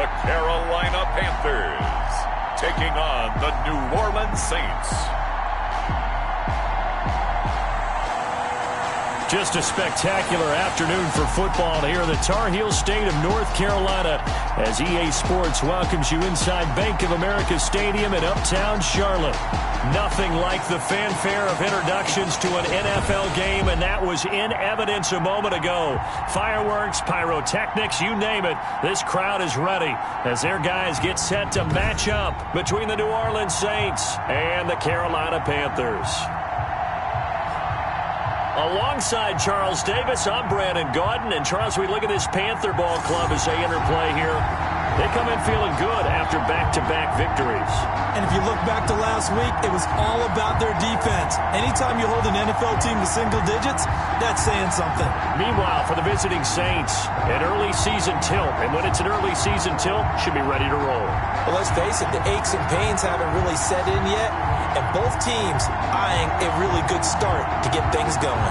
the Carolina Panthers, taking on the New Orleans Saints. Just a spectacular afternoon for football here in the Tar Heel state of North Carolina as EA Sports welcomes you inside Bank of America Stadium in uptown Charlotte. Nothing like the fanfare of introductions to an NFL game, and that was in evidence a moment ago. Fireworks, pyrotechnics, you name it. This crowd is ready as their guys get set to match up between the New Orleans Saints and the Carolina Panthers. Alongside Charles Davis, I'm Brandon Gaudin. And Charles, we look at this Panther ball club as they interplay here. They come in feeling good after back-to-back victories. And if you look back to last week, it was all about their defense. Anytime you hold an NFL team to single digits, that's saying something. Meanwhile, for the visiting Saints, an early season tilt. And when it's an early season tilt, should be ready to roll. Well, let's face it, the aches and pains haven't really set in yet. And both teams eyeing a really good start to get things going.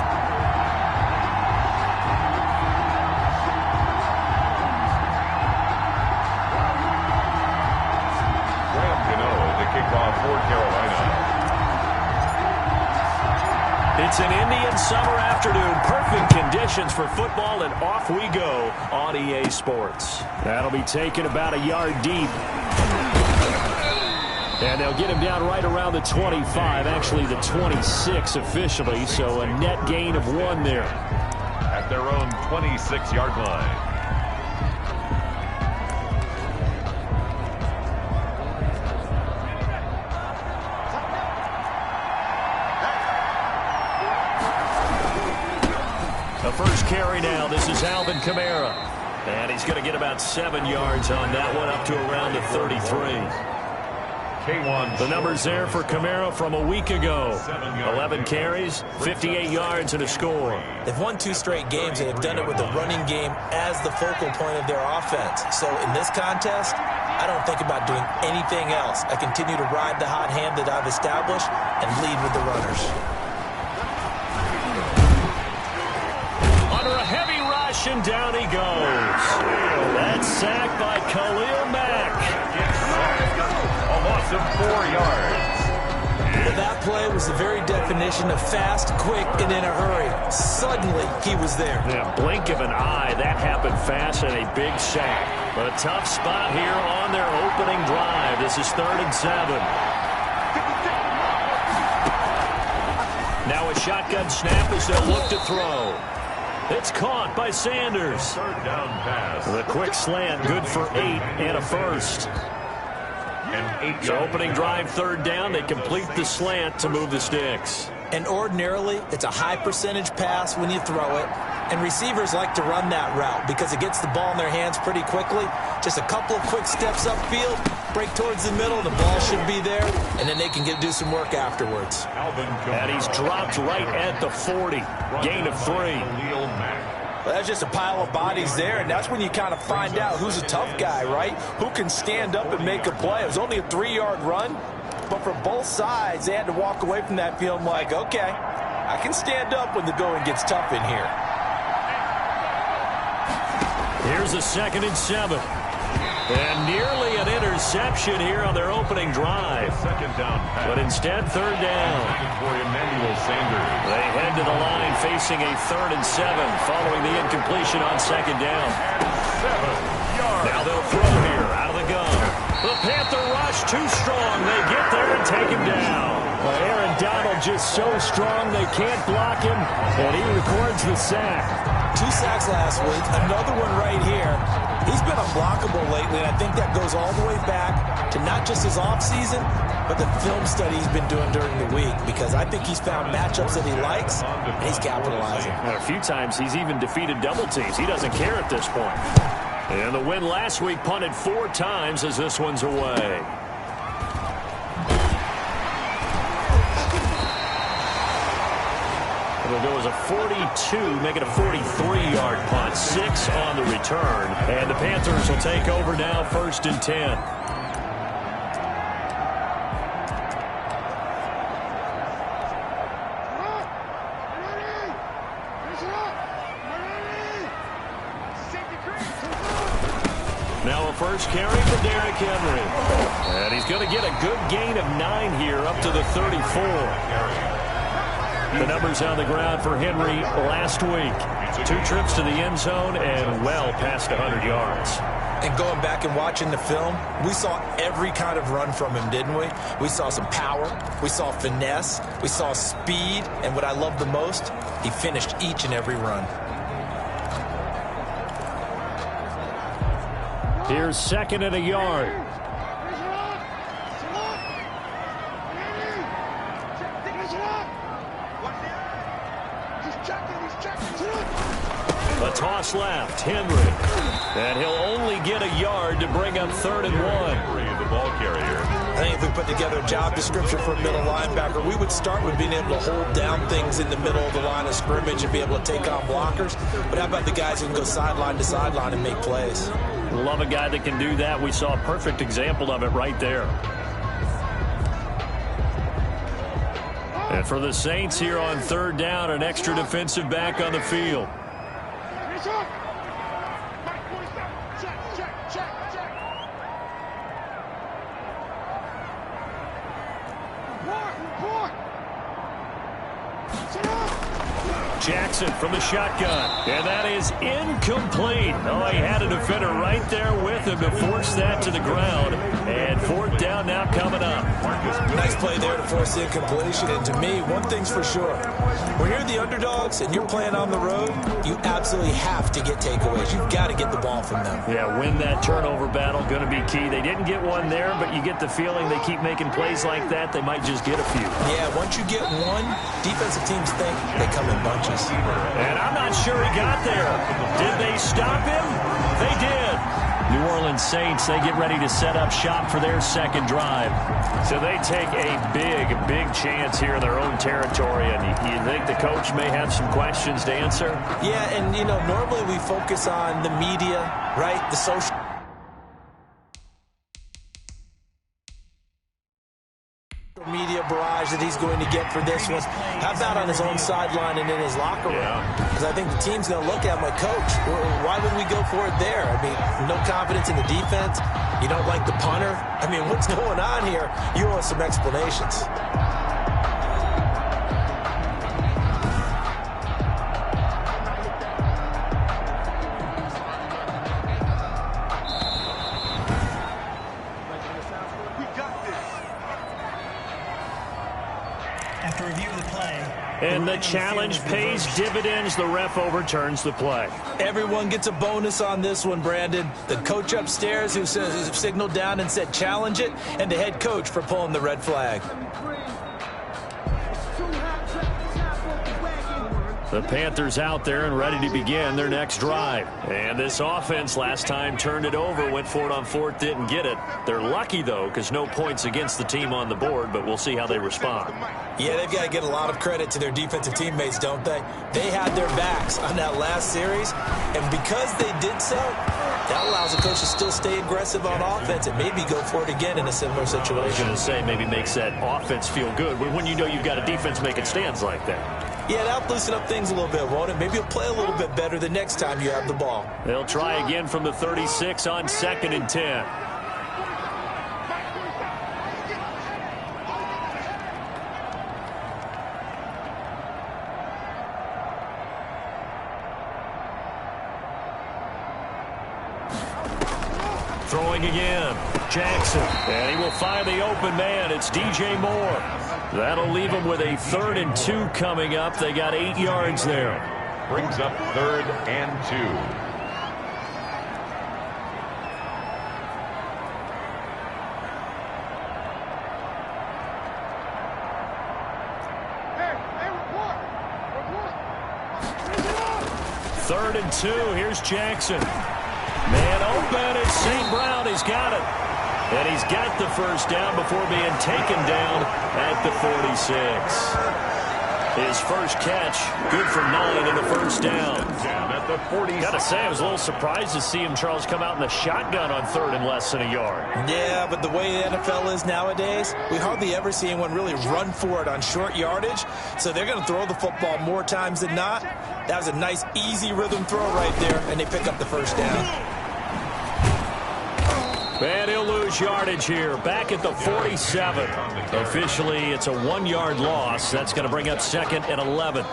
For Carolina. It's an Indian summer afternoon. Perfect conditions for football, and off we go on EA Sports. That'll be taken about a yard deep. And they'll get him down right around the 25, actually the 26 officially, so a net gain of 1 there. At their own 26-yard line. First carry now. This is Alvin Kamara. And he's going to get about 7 yards on that one, up to around the 33. The numbers there for Kamara from a week ago. 11 carries, 58 yards, and a score. They've won 2 straight games, and they've done it with the running game as the focal point of their offense. So in this contest, I don't think about doing anything else. I continue to ride the hot hand that I've established and lead with the runners. And down he goes. That's sacked by Khalil Mack. A loss of 4 yards. Well, that play was the very definition of fast, quick, and in a hurry. Suddenly, he was there. Yeah, blink of an eye. That happened fast and a big sack. But a tough spot here on their opening drive. This is 3rd and 7. Now a shotgun snap as they'll look to throw. It's caught by Sanders. Third down pass. The quick slant, good for 8 and a first. So opening drive, 3rd down. They complete the slant to move the sticks. And ordinarily, it's a high percentage pass when you throw it. And receivers like to run that route because it gets the ball in their hands pretty quickly. Just a couple of quick steps upfield, break towards the middle, the ball should be there, and then they can do some work afterwards. And he's dropped right at the 40. Gain of 3. Well, that's just a pile of bodies there, and that's when you kind of find out who's a tough guy, right? Who can stand up and make a play. It was only a 3-yard run, but for both sides, they had to walk away from that feeling like, okay, I can stand up when the going gets tough in here. Here's a 2nd and 7. And nearly an interception here on their opening drive. Second down pass. But instead, 3rd down. For Emmanuel Sanders. They head to the line facing a 3rd and 7 following the incompletion on 2nd down. 7 yards. Now they'll throw here out of the gun. The Panther rush too strong. They get there and take him down. Well, Aaron Donald just so strong they can't block him, and he records the sack. 2 sacks last week, another one right here. He's been unblockable lately, and I think that goes all the way back to not just his offseason, but the film study he's been doing during the week, because I think he's found matchups that he likes, and he's capitalizing. And a few times he's even defeated double teams. He doesn't care at this point. And the win last week, punted 4 times as this one's away. It'll go as a 42, make it a 43-yard punt, 6 on the return. And the Panthers will take over now, 1st and 10. Now a first carry for Derrick Henry. And he's going to get a good gain of 9 here up to the 34. The numbers on the ground for Henry last week. 2 trips to the end zone and well past 100 yards. And going back and watching the film, we saw every kind of run from him, didn't we? We saw some power, we saw finesse, we saw speed, and what I love the most, he finished each and every run. Here's 2nd and a yard. A toss left, Henry. And he'll only get a yard to bring up 3rd and 1. The ball carrier. I think if we put together a job description for a middle linebacker, we would start with being able to hold down things in the middle of the line of scrimmage and be able to take on blockers. But how about the guys who can go sideline to sideline and make plays? Love a guy that can do that. We saw a perfect example of it right there. And for the Saints here on 3rd down, an extra defensive back on the field. Jackson from the shotgun, and that is incomplete. Oh, he had a defender right there with him to force that to the ground. And 4th down now coming up. Nice play there to force the incompletion. And to me, one thing's for sure. When you're the underdogs and you're playing on the road, you absolutely have to get takeaways. You've got to get the ball from them. Yeah, win that turnover battle, going to be key. They didn't get one there, but you get the feeling they keep making plays like that, they might just get a few. Yeah, once you get one, defensive teams think they come in bunches. And I'm not sure he got there. Did they stop him? They did. New Orleans Saints, they get ready to set up shop for their 2nd drive. So they take a big chance here in their own territory. And you think the coach may have some questions to answer? Yeah, and, you know, normally we focus on the media, right, the social media barrage that he's going to get for this one. How about on his own sideline and in his locker room? Because I think the team's going to look at him like, Coach, why would we go for it there? I mean, no confidence in the defense. You don't like the punter. I mean, what's going on here? You owe us some explanations. And the challenge pays dividends. The ref overturns the play. Everyone gets a bonus on this one, Brandon. The coach upstairs who signaled down and said challenge it, and the head coach for pulling the red flag. The Panthers out there and ready to begin their next drive. And this offense last time turned it over, went for it on 4th, didn't get it. They're lucky, though, because no points against the team on the board, but we'll see how they respond. Yeah, they've got to get a lot of credit to their defensive teammates, don't they? They had their backs on that last series, and because they did so, that allows the coach to still stay aggressive on offense and maybe go for it again in a similar situation. I was going to say, maybe makes that offense feel good when you know you've got a defense making stands like that. Yeah, that'll loosen up things a little bit, won't it? Maybe you'll play a little bit better the next time you have the ball. They'll try again from the 36 on 2nd and 10. Throwing again, Jackson, and he will find the open man. It's DJ Moore. That'll leave them with a 3rd and 2 coming up. They got 8 yards there. Brings up 3rd and 2. Third and 2. Here's Jackson. Man open. It's St. Brown. He's got it. And he's got the first down before being taken down at the 46. His first catch, good for 9 and a first down. At the 46. Got to say, I was a little surprised to see him, Charles, come out in the shotgun on 3rd and less than a yard. Yeah, but the way the NFL is nowadays, we hardly ever see anyone really run for it on short yardage. So they're going to throw the football more times than not. That was a nice, easy rhythm throw right there, and they pick up the first down. And he'll lose yardage here, back at the 47. Officially, it's a 1-yard loss. That's going to bring up 2nd and 11.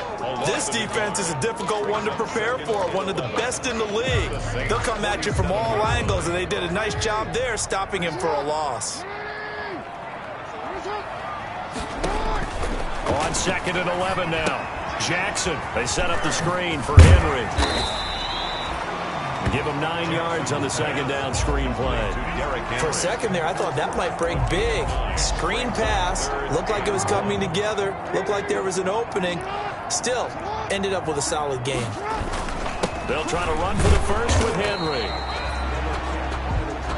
This defense is a difficult one to prepare for, one of the best in the league. They'll come at you from all angles, and they did a nice job there stopping him for a loss. On 2nd and 11 now. Jackson, they set up the screen for Henry. Give him 9 yards on the 2nd down screen play. For a second there, I thought that might break big. Screen pass. Looked like it was coming together. Looked like there was an opening. Still, ended up with a solid game. They'll try to run for the first with Henry.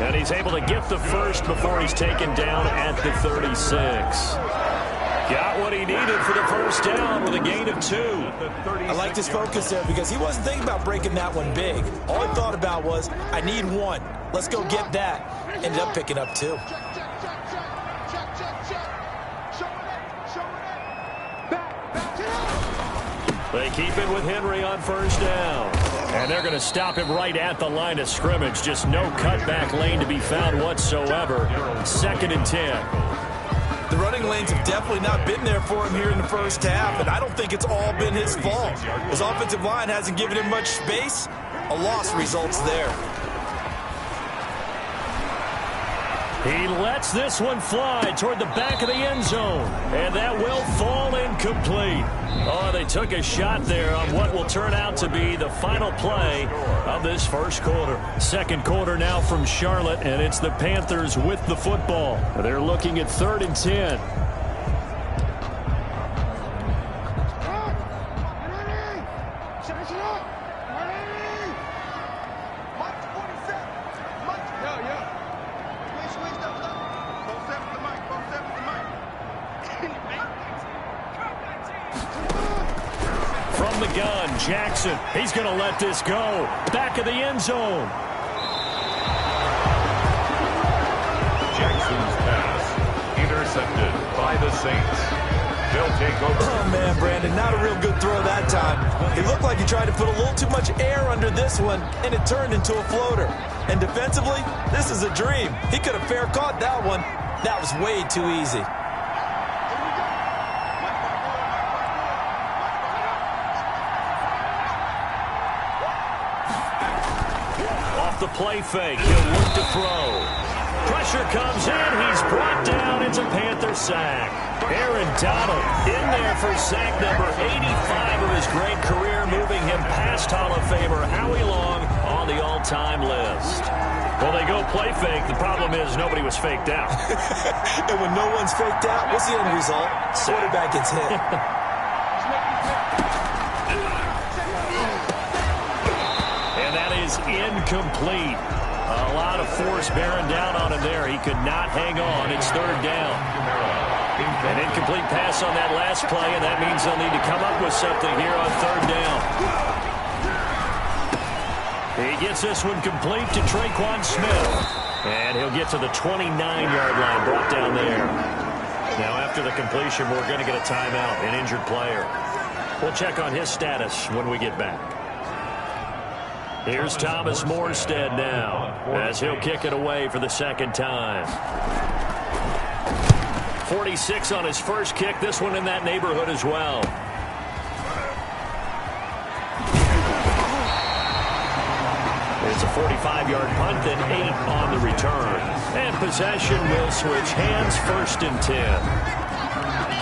And he's able to get the first before he's taken down at the 36. Got what he needed for the first down with a gain of 2. I liked his focus there because he wasn't thinking about breaking that one big. All he thought about was, I need 1. Let's go get that. Ended up picking up 2. They keep it with Henry on first down. And they're going to stop him right at the line of scrimmage. Just no cutback lane to be found whatsoever. 2nd and 10. The running lanes have definitely not been there for him here in the first half, and I don't think it's all been his fault. His offensive line hasn't given him much space. A loss results there. He lets this one fly toward the back of the end zone, and that will fall incomplete. Oh, they took a shot there on what will turn out to be the final play of this first quarter. 2nd quarter now from Charlotte, and it's the Panthers with the football. They're looking at 3rd and 10. From the gun, Jackson. He's going to let this go. Back of the end zone. Jackson's pass intercepted by the Saints. They'll take over. Oh, man, Brandon, not a real good throw that time. It looked like he tried to put a little too much air under this one, and it turned into a floater. And defensively, this is a dream. He could have fair caught that one. That was way too easy. The play fake. He'll look to throw. Pressure comes in. He's brought down. It's a Panther sack. Aaron Donald in there for sack number 85 of his great career, moving him past Hall of Famer Howie Long on the all-time list. Well, they go play fake. The problem is nobody was faked out. And when no one's faked out, what's the end result? Quarterback gets hit. Incomplete. A lot of force bearing down on him there. He could not hang on. It's 3rd down. An incomplete pass on that last play, and that means they'll need to come up with something here on 3rd down. He gets this one complete to Traquan Smith. And he'll get to the 29-yard line, brought down there. Now, after the completion, we're going to get a timeout, an injured player. We'll check on his status when we get back. Here's Thomas Morstead now, as he'll kick it away for the 2nd time. 46 on his first kick, this one in that neighborhood as well. It's a 45-yard punt, then 8 on the return. And possession will switch hands, 1st and 10.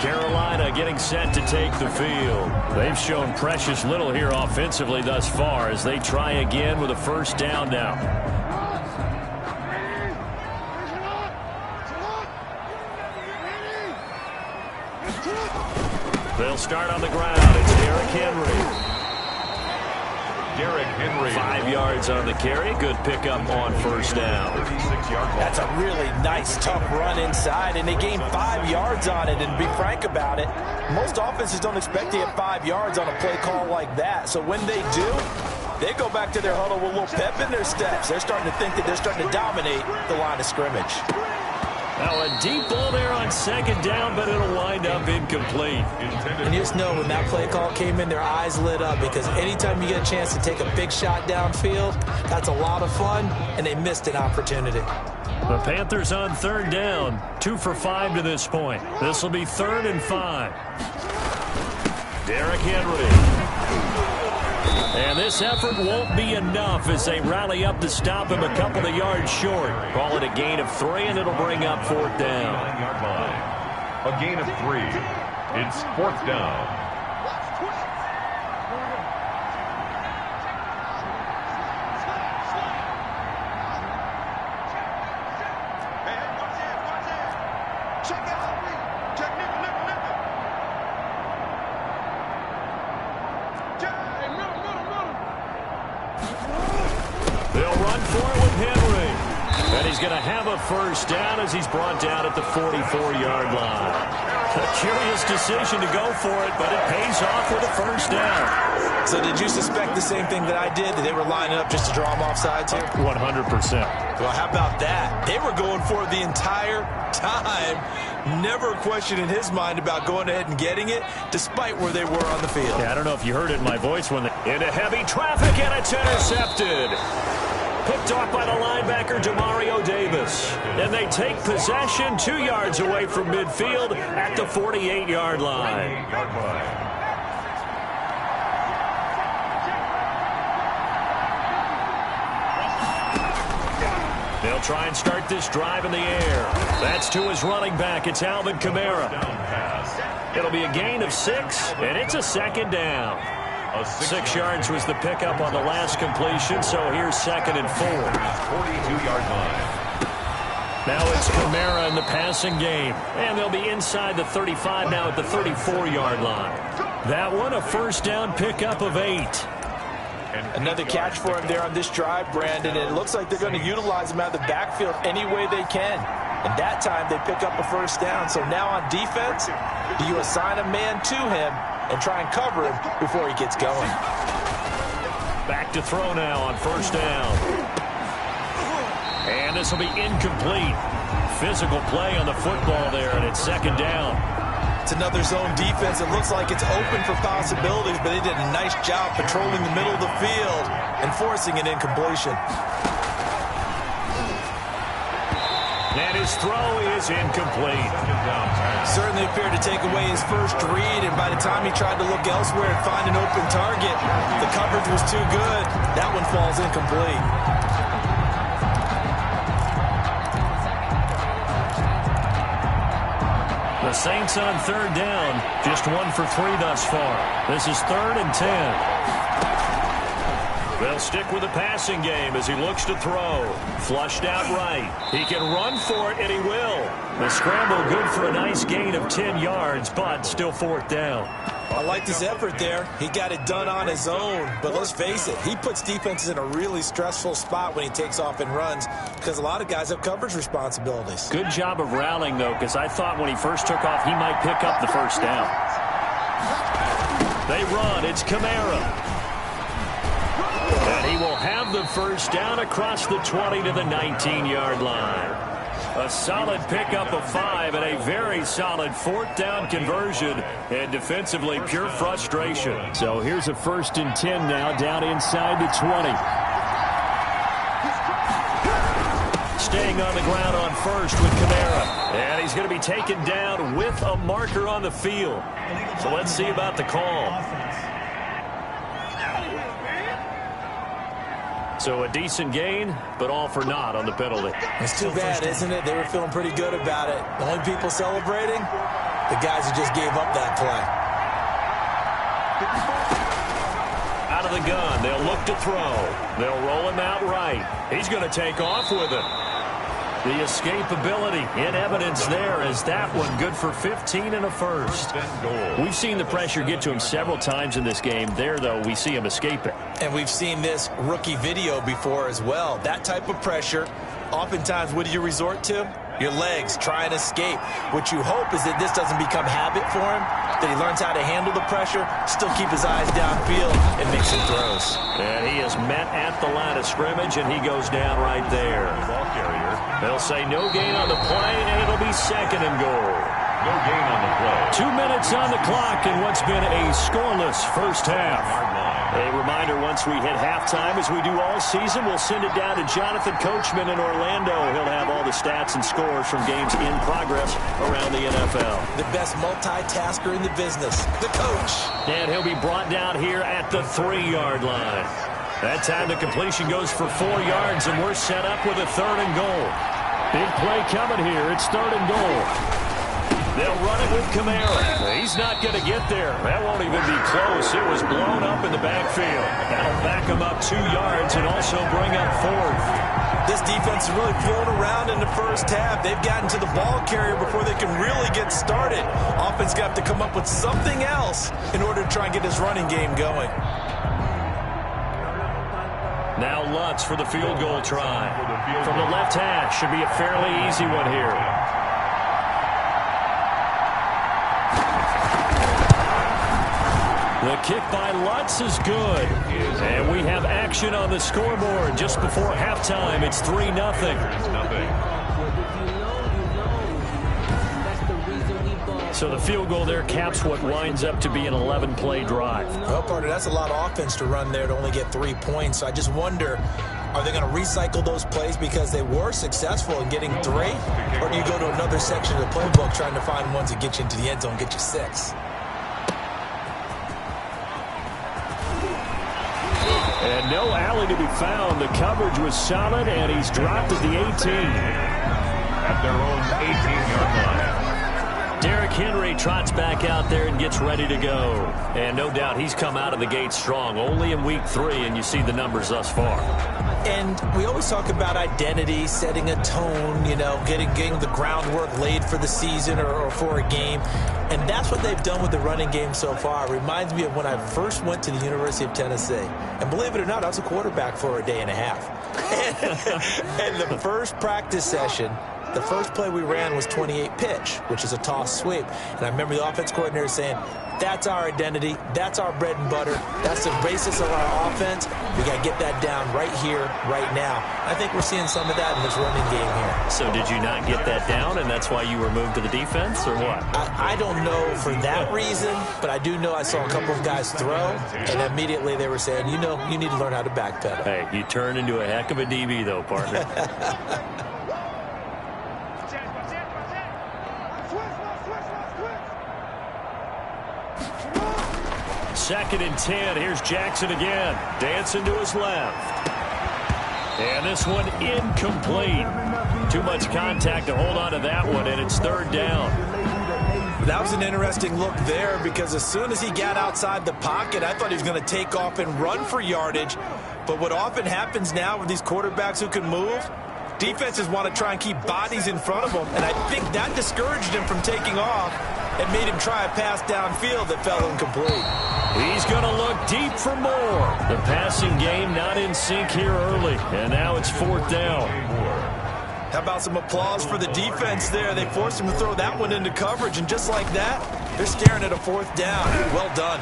Carolina getting set to take the field. They've shown precious little here offensively thus far as they try again with a first down now. They'll start on the ground. It's Derrick Henry. 5 yards on the carry. Good pickup on first down. That's a really nice, tough run inside, and they gained 5 yards on it. And to be frank about it, most offenses don't expect to get 5 yards on a play call like that. So when they do, they go back to their huddle with a little pep in their steps. They're starting to think that they're starting to dominate the line of scrimmage. Now a deep ball there on 2nd down, but it'll wind up incomplete. And you just know when that play call came in, their eyes lit up, because anytime you get a chance to take a big shot downfield, that's a lot of fun, and they missed an opportunity. The Panthers on 3rd down. 2 for 5 to this point. This will be 3rd and 5. Derrick Henry. And this effort won't be enough as they rally up to stop him a couple of yards short. Call it a gain of 3, and it'll bring up 4th down. 9-yard line. A gain of 3. It's 4th down. First down as he's brought down at the 44-yard line. A curious decision to go for it, but it pays off with a first down. So did you suspect the same thing that I did, that they were lining up just to draw him off sides here? 100%. Well, how about that? They were going for it the entire time. Never a question in his mind about going ahead and getting it, despite where they were on the field. Yeah, I don't know if you heard it in my voice when into heavy traffic, and it's intercepted. Picked off by the linebacker, Demario Davis. And they take possession 2 yards away from midfield at the 48-yard line. They'll try and start this drive in the air. That's to his running back. It's Alvin Kamara. It'll be a gain of 6, and it's a 2nd down. 6 yards was the pickup on the last completion, so here's 2nd and 4. 42-yard line. Now it's Kamara in the passing game, and they'll be inside the 35 now at the 34-yard line. That one, a first down pickup of 8. Another catch for him there on this drive, Brandon, and it looks like they're going to utilize him out of the backfield any way they can. And that time they pick up a first down. So now on defense, do you assign a man to him and try and cover him before he gets going? Back to throw now on first down. And this will be incomplete. Physical play on the football there, and it's 2nd down. It's another zone defense. It looks like it's open for possibilities, but they did a nice job patrolling the middle of the field and forcing an incompletion. And his throw is incomplete. Certainly appeared to take away his first read, and by the time he tried to look elsewhere and find an open target, the coverage was too good. That one falls incomplete. The Saints on 3rd down, just 1 for 3 thus far. This is 3rd and 10. They'll stick with the passing game as he looks to throw. Flushed out right. He can run for it, and he will. The scramble good for a nice gain of 10 yards, but still 4th down. I like his effort there. He got it done on his own. But let's face it, he puts defenses in a really stressful spot when he takes off and runs because a lot of guys have coverage responsibilities. Good job of rallying, though, because I thought when he first took off, he might pick up the first down. They run. It's Kamara. And he will have the first down across the 20 to the 19-yard line. A solid pickup of 5 and a very solid 4th down conversion, and defensively pure frustration. So here's a 1st and 10 now down inside the 20. Staying on the ground on first with Kamara. And he's going to be taken down with a marker on the field. So let's see about the call. So a decent gain, but all for naught on the penalty. It's too bad, isn't it? They were feeling pretty good about it. The only people celebrating, the guys who just gave up that play. Out of the gun, they'll look to throw. They'll roll him out right. He's going to take off with it. The escapability in evidence there as that one good for 15 and a first. We've seen the pressure get to him several times in this game. There, though, we see him escape it. And we've seen this rookie video before as well. That type of pressure, oftentimes, what do you resort to? Your legs, try and escape. What you hope is that this doesn't become habit for him, that he learns how to handle the pressure, still keep his eyes downfield, and make some throws. And he is met at the line of scrimmage, and he goes down right there. They'll say no gain on the play, and it'll be 2nd and goal. No gain on the play. 2 minutes on the clock in what's been a scoreless first half. A reminder, once we hit halftime, as we do all season, we'll send it down to Jonathan Coachman in Orlando. He'll have all the stats and scores from games in progress around the NFL. The best multitasker in the business, the coach. And he'll be brought down here at the 3-yard line. That time the completion goes for 4 yards, and we're set up with a 3rd and goal. Big play coming here. It's 3rd and goal. They'll run it with Kamara. He's not going to get there. That won't even be close. It was blown up in the backfield. That'll back him up 2 yards and also bring up 4th. This defense is really flown around in the first half. They've gotten to the ball carrier before they can really get started. Offense got to come up with something else in order to try and get this running game going. Now Lutz for the field goal try. From the left hash. Should be a fairly easy one here. The kick by Lutz is good. And we have action on the scoreboard just before halftime. It's 3-0. So the field goal there caps what winds up to be an 11-play drive. Well, partner, that's a lot of offense to run there to only get 3 points. So I just wonder, are they going to recycle those plays because they were successful in getting 3? Or do you go to another section of the playbook trying to find ones that get you into the end zone and get you 6? And no alley to be found. The coverage was solid, and he's dropped at the 18. At their own 18-yard line. Derrick Henry trots back out there and gets ready to go. And no doubt he's come out of the gate strong. Only in week 3, and you see the numbers thus far. And we always talk about identity, setting a tone, you know, getting the groundwork laid for the season or for a game. And that's what they've done with the running game so far. It reminds me of when I first went to the University of Tennessee. And believe it or not, I was a quarterback for a day and a half. And the first practice session, the first play we ran was 28 pitch, which is a toss sweep. And I remember the offense coordinator saying, that's our identity, that's our bread and butter, that's the basis of our offense. We got to get that down right here, right now. I think we're seeing some of that in this running game here. So did you not get that down, and that's why you were moved to the defense, or what? I don't know for that reason, but I do know I saw a couple of guys throw, and immediately they were saying, you know, you need to learn how to backpedal. Hey, you turned into a heck of a DB, though, partner. Second and 10. Here's Jackson again. Dancing to his left. And this one incomplete. Too much contact to hold on to that one, and it's 3rd down. That was an interesting look there because as soon as he got outside the pocket, I thought he was going to take off and run for yardage. But what often happens now with these quarterbacks who can move, defenses want to try and keep bodies in front of them, and I think that discouraged him from taking off and made him try a pass downfield that fell incomplete. He's going to look deep for more. The passing game not in sync here early, and now it's 4th down. How about some applause for the defense there? They forced him to throw that one into coverage, and just like that, they're staring at a 4th down. Well done.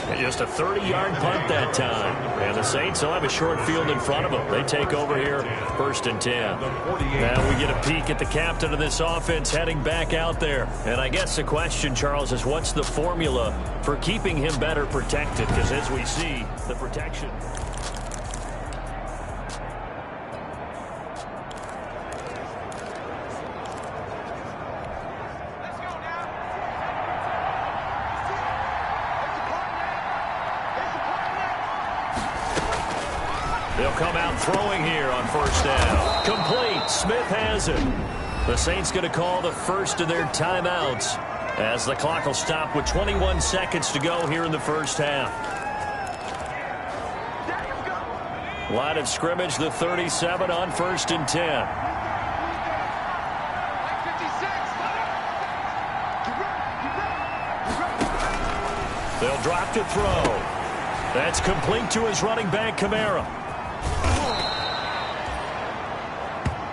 And just a 30-yard punt that time. And the Saints will have a short field in front of them. They take over here, 1st and 10. Now we get a peek at the captain of this offense heading back out there. And I guess the question, Charles, is what's the formula for keeping him better protected? Because as we see, the protection... They'll come out throwing here on 1st down. Complete. Smith has it. The Saints going to call the first of their timeouts as the clock will stop with 21 seconds to go here in the first half. Line of scrimmage, the 37 on 1st and 10. They'll drop to throw. That's complete to his running back, Kamara.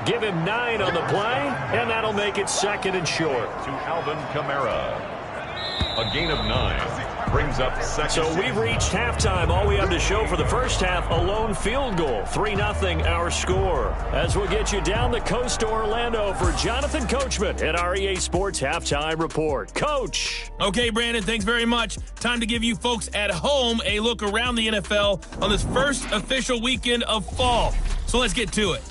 Give him 9 on the play, and that'll make it 2nd and short. To Alvin Kamara. A gain of 9. Brings up second. So we've reached halftime. All we have to show for the first half, a lone field goal. 3-0 our score. As we'll get you down the coast to Orlando for Jonathan Coachman at our EA Sports Halftime Report. Coach. Okay, Brandon, thanks very much. Time to give you folks at home a look around the NFL on this first official weekend of fall. So let's get to it.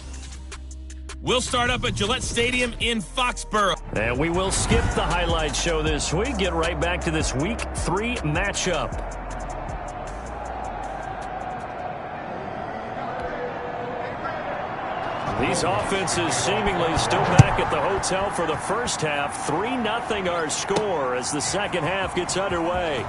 We'll start up at Gillette Stadium in Foxborough. And we will skip the highlight show this week. Get right back to this Week 3 matchup. These offenses seemingly still back at the hotel for the first half. 3-0 our score as the second half gets underway.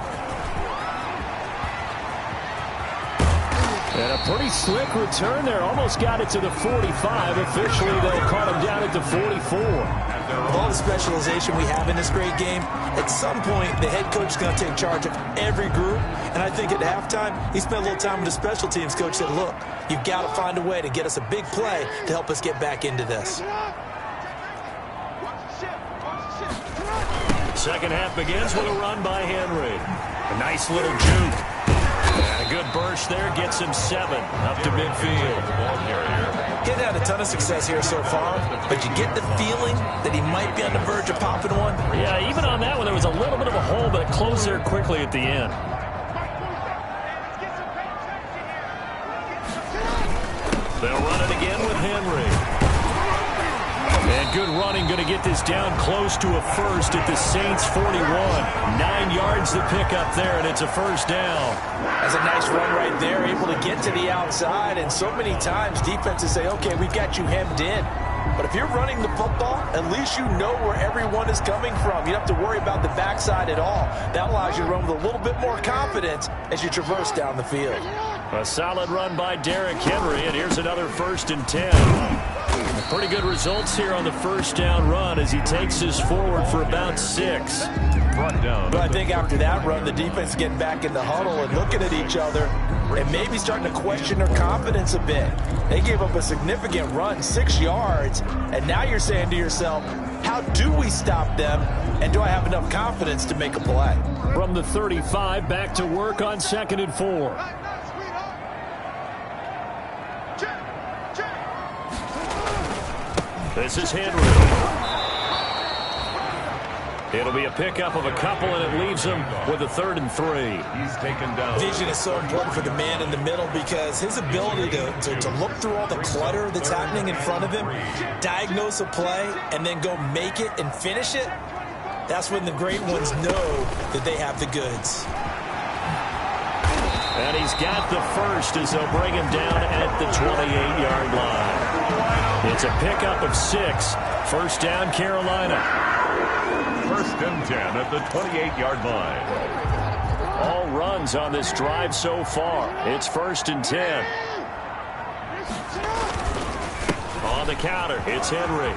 And a pretty slick return there. Almost got it to the 45. Officially, they'll cut him down at the 44. With all the specialization we have in this great game, at some point, the head coach is going to take charge of every group. And I think at halftime, he spent a little time with the special teams coach, said, look, you've got to find a way to get us a big play to help us get back into this. Second half begins with a run by Henry. A nice little juke. And a good burst there gets him 7 up to midfield. He's had a ton of success here so far, but you get the feeling that he might be on the verge of popping one. Yeah, even on that one, there was a little bit of a hole, but it closed there quickly at the end. They'll run it again with Henry. And good running, going to get this down close to a first at the Saints 41. 9 yards to pick up there, and it's a first down. That's a nice run right there, able to get to the outside. And so many times defenses say, okay, we've got you hemmed in. But if you're running the football, at least you know where everyone is coming from. You don't have to worry about the backside at all. That allows you to run with a little bit more confidence as you traverse down the field. A solid run by Derrick Henry, and here's another 1st and 10. Pretty good results here on the first down run as he takes us forward for about 6. But I think after that run, the defense is getting back in the huddle and looking at each other and maybe starting to question their confidence a bit. They gave up a significant run, 6 yards, and now you're saying to yourself, how do we stop them, and do I have enough confidence to make a play? From the 35, back to work on 2nd and 4. This is Henry. It'll be a pickup of a couple, and it leaves him with a 3rd and 3. He's taken down. Vision is so important for the man in the middle because his ability to look through all the clutter that's happening in front of him, diagnose a play, and then go make it and finish it, that's when the great ones know that they have the goods. And he's got the first as they'll bring him down at the 28-yard line. It's a pickup of 6. First down, Carolina. 1st and 10 at the 28-yard line. All runs on this drive so far. It's 1st and 10. On the counter, it's Henry.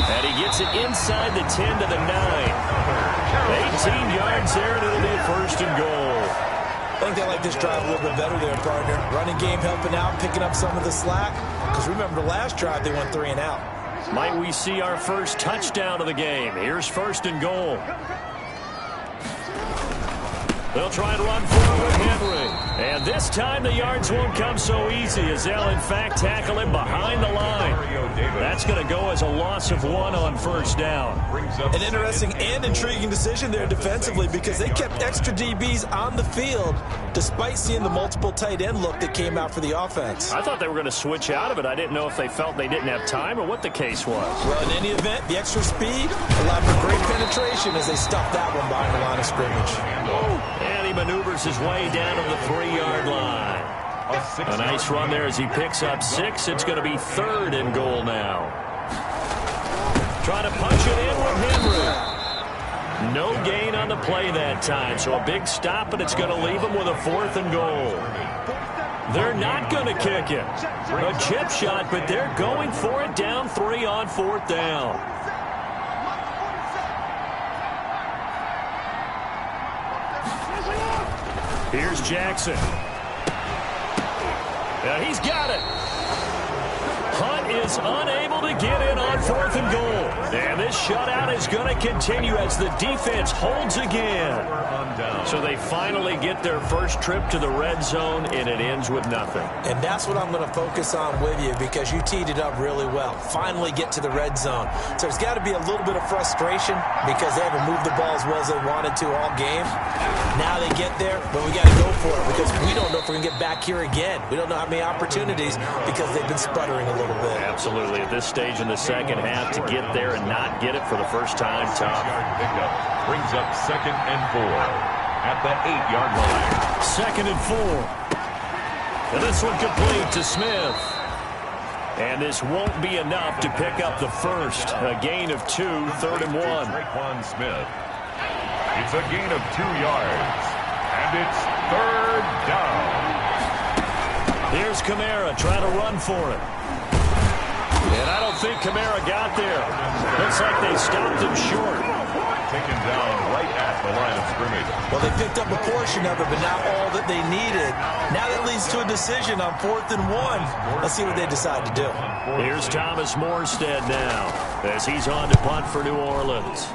And he gets it inside the 10 to the 9. 18 yards there, and it'll be a 1st and goal. I think they like this drive a little bit better there, partner. Running game helping out, picking up some of the slack. Because remember, the last drive, they went 3 and out. Might we see our first touchdown of the game? Here's 1st and goal. They'll try and run forward with Henry. And this time the yards won't come so easy as they'll, in fact, tackle him behind the line. That's going to go as a loss of 1 on 1st down. An interesting and intriguing decision there defensively because they kept extra DBs on the field despite seeing the multiple tight end look that came out for the offense. I thought they were going to switch out of it. I didn't know if they felt they didn't have time or what the case was. Well, in any event, the extra speed allowed for great penetration as they stuffed that one behind the line of scrimmage. And he maneuvers his way down to the 3-yard line. A nice run there as he picks up 6. It's going to be 3rd and goal now. Trying to punch it in with Henry. No gain on the play that time, so a big stop, and it's going to leave him with a 4th and goal. They're not going to kick it. A chip shot, but they're going for it down 3 on 4th down. Here's Jackson. Yeah, he's got it. Hunt is unable to get in on 4th and goal. And this shutout is going to continue as the defense holds again. So they finally get their first trip to the red zone, and it ends with nothing. And that's what I'm going to focus on with you, because you teed it up really well. Finally get to the red zone. So there's got to be a little bit of frustration because they haven't moved the ball as well as they wanted to all game. Now they get there, but we got to go for it because we don't know if we're going to get back here again. We don't know how many opportunities because they've been sputtering a little bit. Absolutely. At this stage in the second half, to get there and not get it for the first time, tough. Pickup brings up 2nd and 4 at the 8-yard line. 2nd and 4. And this one complete to Smith. And this won't be enough to pick up the first. A gain of 2, 3rd and 1. Traquan Smith. It's a gain of 2 yards. And it's 3rd down. Here's Kamara trying to run for it. And I don't think Kamara got there. Looks like they stopped him short. Taken down right at the line of scrimmage. Well, they picked up a portion of it, but not all that they needed. Now that leads to a decision on 4th and 1. Let's see what they decide to do. Here's Thomas Morstead now as he's on to punt for New Orleans.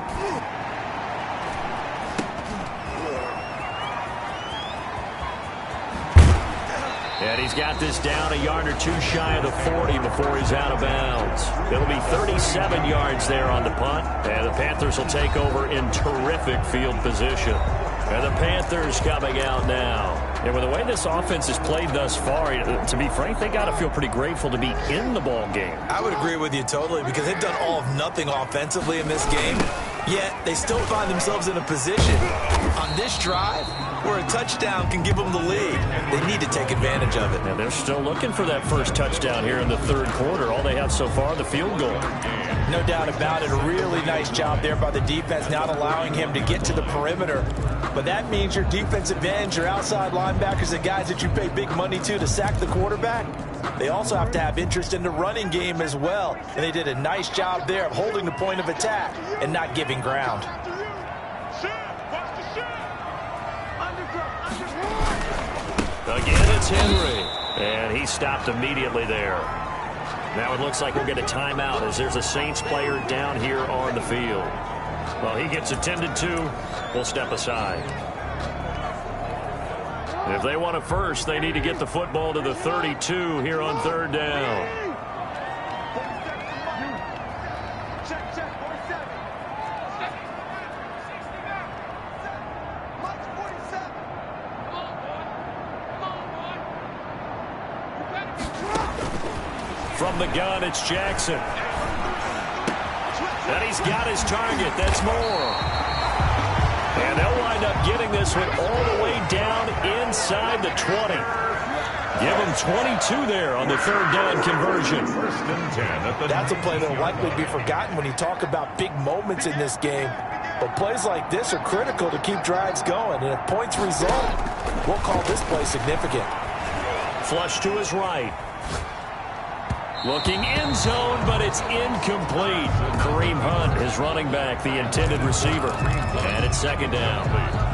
And he's got this down a yard or two shy of the 40 before he's out of bounds. It'll be 37 yards there on the punt. And the Panthers will take over in terrific field position. And the Panthers coming out now. And with the way this offense has played thus far, to be frank, they got to feel pretty grateful to be in the ball game. I would agree with you totally because they've done all of nothing offensively in this game. Yet they still find themselves in a position on this drive where a touchdown can give them the lead. They need to take advantage of it. And they're still looking for that first touchdown here in the 3rd quarter. All they have so far, the field goal. No doubt about it. A really nice job there by the defense, not allowing him to get to the perimeter. But that means your defensive ends, your outside linebackers, the guys that you pay big money to sack the quarterback, they also have to have interest in the running game as well. And they did a nice job there of holding the point of attack and not giving ground. Again, it's Henry. And he stopped immediately there. Now it looks like we'll get a timeout as there's a Saints player down here on the field. Well, he gets attended to. We'll step aside. If they want it first, they need to get the football to the 32 here on 3rd down. From the gun, it's Jackson. And he's got his target. That's Moore. And they'll wind up getting this one all the way down inside the 20. Give them 22 there on the 3rd down conversion. 1st and 10. That's a play that will likely be forgotten when you talk about big moments in this game. But plays like this are critical to keep drives going. And if points result, we'll call this play significant. Flush to his right. Looking end zone, but it's incomplete. Kareem Hunt, his running back, the intended receiver. And it's 2nd down.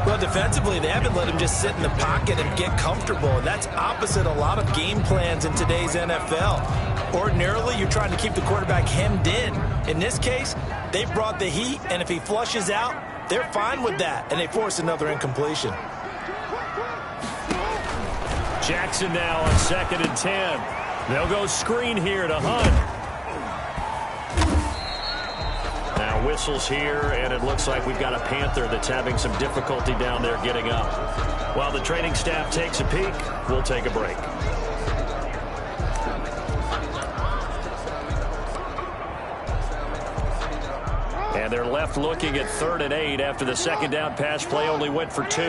Well, defensively, they haven't let him just sit in the pocket and get comfortable. And that's opposite a lot of game plans in today's NFL. Ordinarily, you're trying to keep the quarterback hemmed in. In this case, they brought the heat, and if he flushes out, they're fine with that, and they force another incompletion. Jackson now on 2nd and 10. They'll go screen here to Hunt. Now whistles here, and it looks like we've got a Panther that's having some difficulty down there getting up. While the training staff takes a peek, we'll take a break. And they're left looking at 3rd and 8 after the 2nd down pass play only went for 2.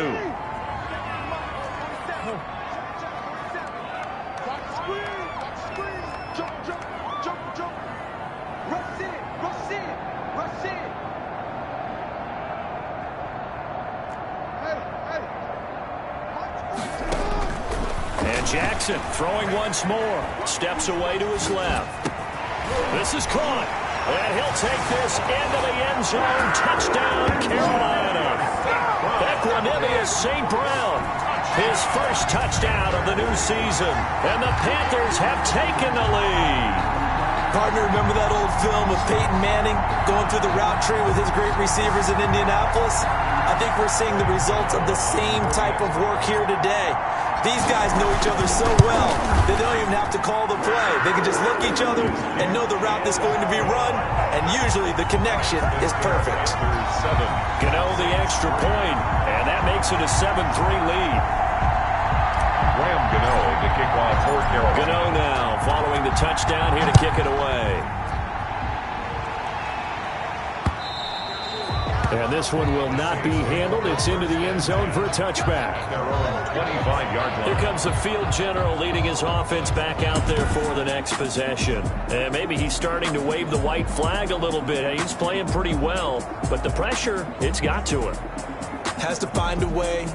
Jackson throwing once more. Steps away to his left. This is caught. And he'll take this into the end zone. Touchdown, Carolina. Equanimeous St. Brown. His first touchdown of the new season. And the Panthers have taken the lead. Partner, remember that old film with Peyton Manning going through the route tree with his great receivers in Indianapolis? I think we're seeing the results of the same type of work here today. These guys know each other so well, they don't even have to call the play. They can just look at each other and know the route that's going to be run, and usually the connection is perfect. Gano the extra point, and that makes it a 7-3 lead. Graham Gano to kick off for Carolina. Gano now following the touchdown here to kick it away. And this one will not be handled. It's into the end zone for a touchback. Their own 25-yard line. Here comes the field general leading his offense back out there for the next possession. And maybe he's starting to wave the white flag a little bit. He's playing pretty well, but the pressure, it's got to him. Has to find a way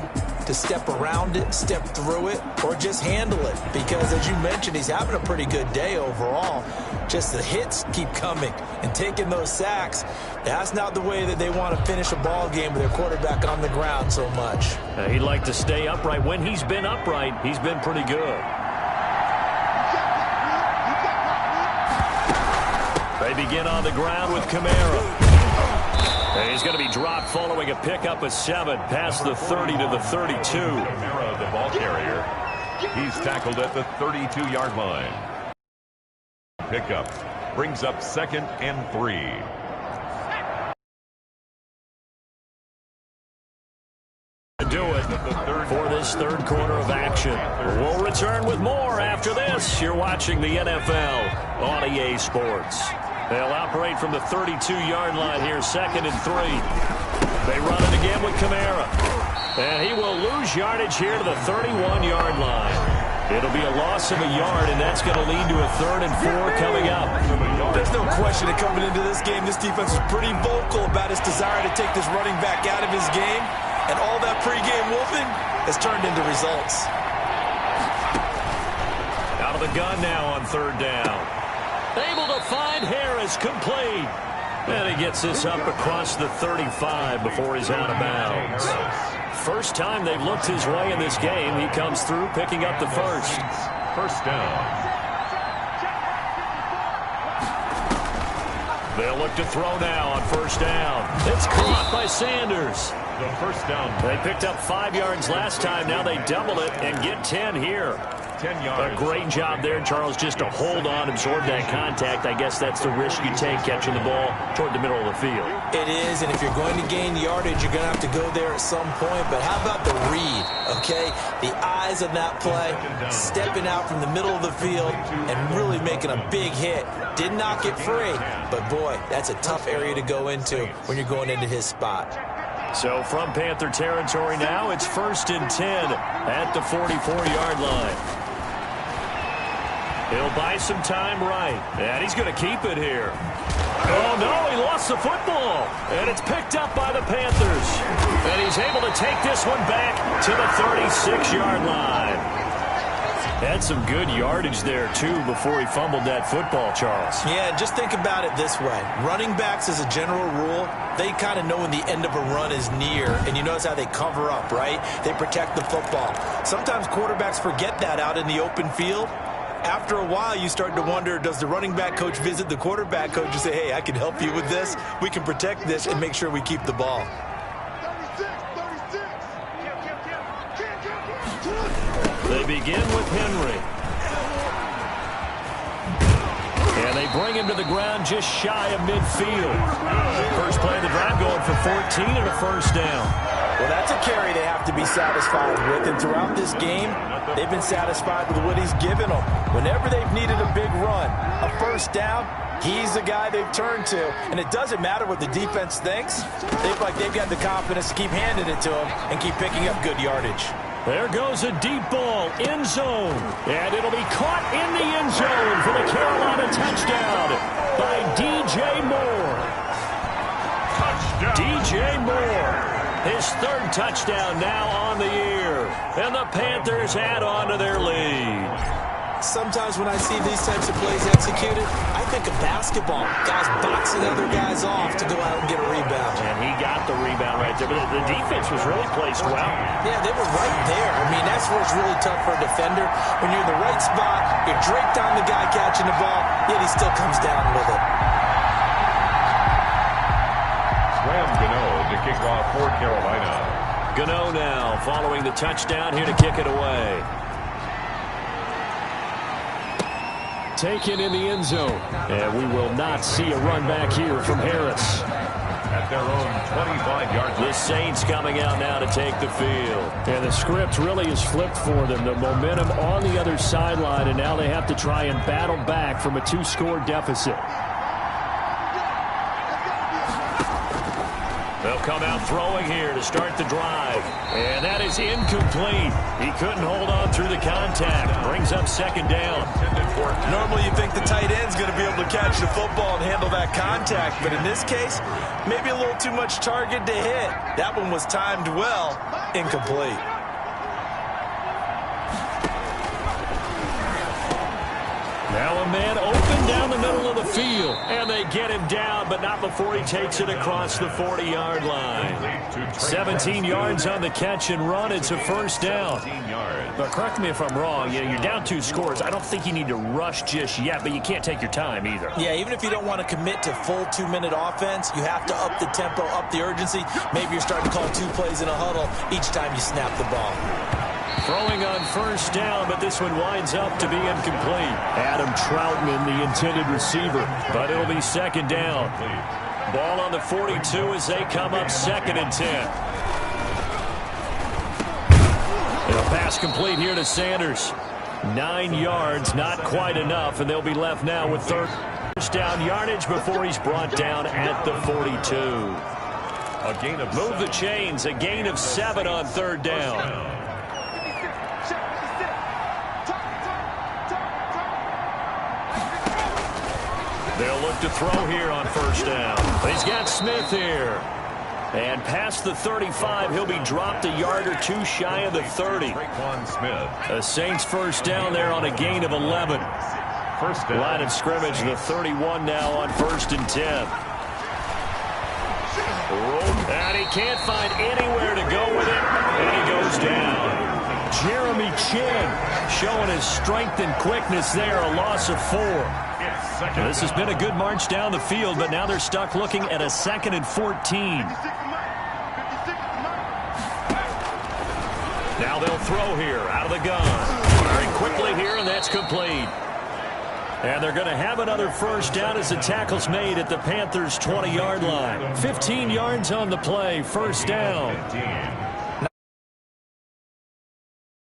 to step around it, step through it, or just handle it. Because, as you mentioned, he's having a pretty good day overall. Just the hits keep coming and taking those sacks. That's not the way that they want to finish a ball game with their quarterback on the ground so much. He'd like to stay upright. When he's been upright, he's been pretty good. They begin on the ground with Kamara. And he's going to be dropped following a pickup of 7 past the 30 to the 32. Kamara, the ball carrier. He's tackled at the 32-yard line. Pickup brings up 2nd and 3. Do it for this third quarter of action. We'll return with more after this. You're watching the NFL on EA Sports. They'll operate from the 32-yard line here, 2nd and 3. They run it again with Kamara. And he will lose yardage here to the 31-yard line. It'll be a loss of a yard, and that's going to lead to a 3rd and 4 coming up. There's no question that coming into this game, this defense was pretty vocal about its desire to take this running back out of his game. And all that pregame wolfing has turned into results. Out of the gun now on 3rd down. Able to find Harris, complete. And he gets this up across the 35 before he's out of bounds. First time they've looked his way in this game. He comes through picking up the first. First down. They'll look to throw now on 1st down. It's caught by Sanders. The first down. They picked up 5 yards last time. Now they double it and get 10 here. 10 yards. A great job there, Charles, just to hold on, absorb that contact. I guess that's the risk you take catching the ball toward the middle of the field. It is, and if you're going to gain yardage, you're going to have to go there at some point. But how about the read, okay? The eyes of that play, stepping out from the middle of the field and really making a big hit. Did not get free, but boy, that's a tough area to go into when you're going into his spot. So from Panther territory now, it's 1st and 10 at the 44-yard line. He'll buy some time right, and he's going to keep it here. Oh, no, he lost the football, and it's picked up by the Panthers. And he's able to take this one back to the 36-yard line. Had some good yardage there, too, before he fumbled that football, Charles. Yeah, just think about it this way. Running backs, as a general rule, they kind of know when the end of a run is near, and you notice how they cover up, right? They protect the football. Sometimes quarterbacks forget that out in the open field. After a while, you start to wonder, does the running back coach visit the quarterback coach and say, hey, I can help you with this. We can protect this and make sure we keep the ball. They begin with Henry. And they bring him to the ground just shy of midfield. First play of the drive going for 14 and a 1st down. Well, that's a carry they have to be satisfied with. And throughout this game, they've been satisfied with what he's given them. Whenever they've needed a big run, a 1st down, he's the guy they've turned to. And it doesn't matter what the defense thinks. They feel like they've got the confidence to keep handing it to him and keep picking up good yardage. There goes a deep ball, end zone. And it'll be caught in the end zone for the Carolina touchdown by DJ Moore. Touchdown. DJ Moore, his 3rd touchdown now on the year. And the Panthers add on to their lead. Sometimes when I see these types of plays executed, I think of basketball. Guys boxing other guys off to go out and get a rebound. And he got the rebound right there. But the defense was really placed well. Yeah, they were right there. I mean, that's where it's really tough for a defender. When you're in the right spot, you're draped on the guy catching the ball, yet he still comes down with it. Graham Gano to kick off for Carolina. Gano now following the touchdown here to kick it away. Taken in the end zone. And we will not see a run back here from Harris. At their own 25-yard line. The Saints coming out now to take the field. And the script really is flipped for them. The momentum on the other sideline, and now they have to try and battle back from a 2-score deficit. They'll come out throwing here to start the drive. And that is incomplete. He couldn't hold on through the contact. Brings up second down. Normally you think the tight end's going to be able to catch the football and handle that contact, but in this case, maybe a little too much target to hit. That one was timed well, incomplete. Now a man open down the middle of the field. And they get him down, but not before he takes it across the 40-yard line. 17 yards on the catch and run. It's a first down. But correct me if I'm wrong. You're down 2 scores. I don't think you need to rush just yet, but you can't take your time either. Yeah, even if you don't want to commit to full 2-minute offense, you have to up the tempo, up the urgency. Maybe you're starting to call 2 plays in a huddle each time you snap the ball. Throwing on first down, but this one winds up to be incomplete. Adam Troutman, the intended receiver, but it'll be second down. Ball on the 42 as they come up 2nd and 10. And a pass complete here to Sanders. 9 yards, not quite enough, and they'll be left now with first down yardage before he's brought down at the 42. A gain of Move the chains, a gain of 7 on 3rd down. They'll look to throw here on first down. He's got Smith here. And past the 35, he'll be dropped a yard or 2 shy of the 30. Smith. A Saints first down there on a gain of 11. First down. Line of scrimmage, the 31 now on 1st and 10. And he can't find anywhere to go with it. And he goes down. Jeremy Chin showing his strength and quickness there, a loss of 4. This has been a good march down the field, but now they're stuck looking at a 2nd and 14. Now they'll throw here out of the gun. Very quickly here, and that's complete. And they're going to have another first down as the tackle's made at the Panthers' 20-yard line. 15 yards on the play, first down.